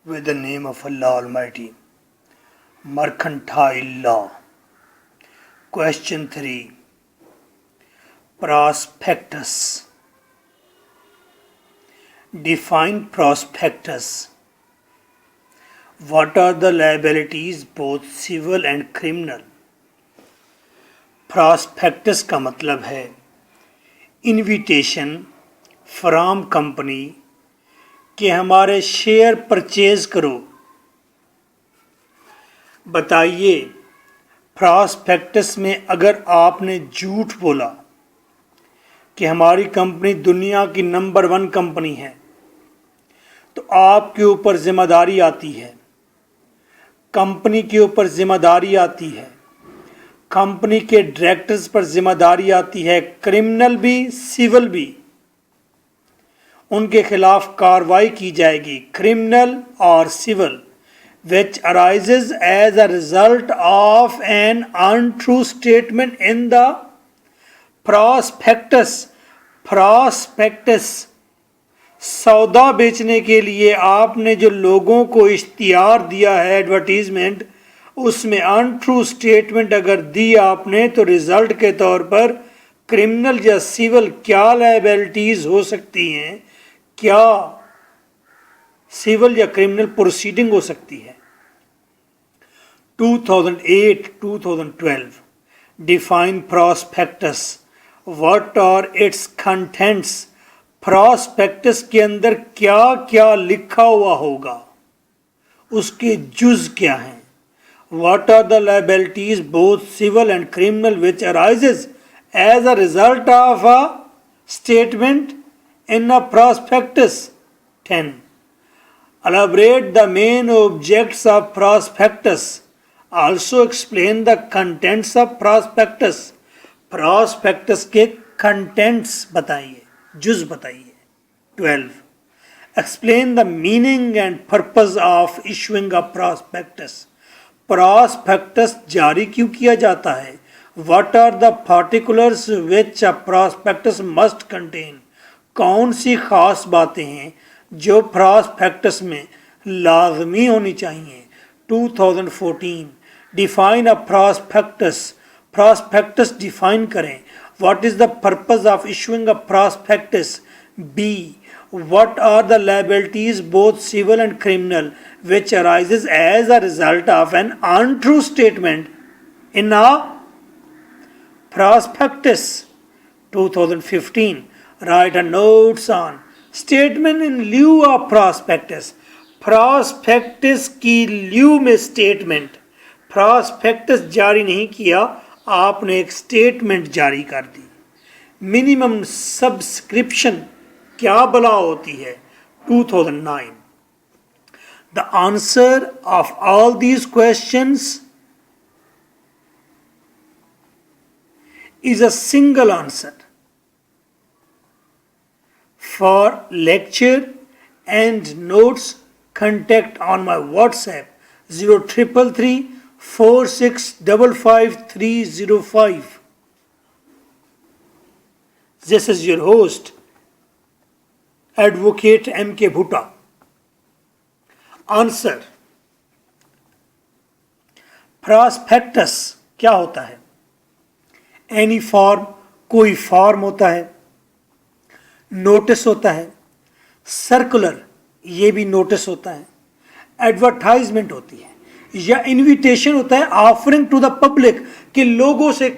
with the name of Allah Almighty. Mercantile law. Question 3. Prospectus. Define prospectus. What are the liabilities, both civil and criminal? Prospectus का मतलब है invitation from company कि हमारे share purchase करो। बताइए, prospectus में अगर आपने झूठ बोला कि हमारी कंपनी दुनिया की नंबर 1 कंपनी है, तो आपके ऊपर जिम्मेदारी आती है, कंपनी के ऊपर जिम्मेदारी आती है, कंपनी के डायरेक्टर्स पर जिम्मेदारी आती है, क्रिमिनल भी सिविल भी। उनके खिलाफ कार्रवाई की जाएगी, क्रिमिनल और civil, which arises as a result of an untrue statement in the prospectus. Prospectus सौदा बेचने के लिए आपने जो लोगों को इश्तिहार दिया है, एडवर्टीजमेंट, उसमें अनट्रू स्टेटमेंट अगर दी आपने तो रिजल्ट के तौर पर क्रिमिनल या सिविल क्या लायबिलिटीज हो सकती हैं, क्या सिविल या क्रिमिनल प्रोसीडिंग हो सकती है। 2008-2012 define prospectus. What are its contents. Prospectus के अंदर क्या क्या लिखा हुआ होगा, उसके जुज क्या हैं। What are the liabilities both civil and criminal which arises as a result of a statement in a prospectus. 10. Elaborate the main objects of prospectus. Also explain the contents of prospectus. Prospectus के contents बताइए, जुज बताइए। 12. Explain the meaning and purpose of issuing a prospectus. Prospectus जारी क्यों किया जाता है? What are the particulars which a prospectus must contain? कौन सी खास बातें हैं जो प्रॉस्पेक्टस में लाजमी होनी चाहिए। 2014 define a prospectus. Prospectus define करें। What is the purpose of issuing a prospectus. B, what are the liabilities both civil and criminal which arises as a result of an untrue statement in a prospectus. 2015 write a notes on statement in lieu of prospectus. prospectus की lieu में statement, prospectus जारी नहीं किया, आपने एक statement जारी कर दी। minimum subscription क्या बला होती है। 2009 the answer of all these questions is a single answer. For lecture and notes, contact on my WhatsApp 0333 4655 This is your host, Advocate M.K. Bhutta. Answer. Prospectus क्या होता है? Any form, कोई form होता है। नोटिस होता है। Circular, ये भी नोटिस होता है। एडवर्टाइजमेंट होती है या इनविटेशन होता है ऑफरिंग टू द पब्लिक कि लोगों से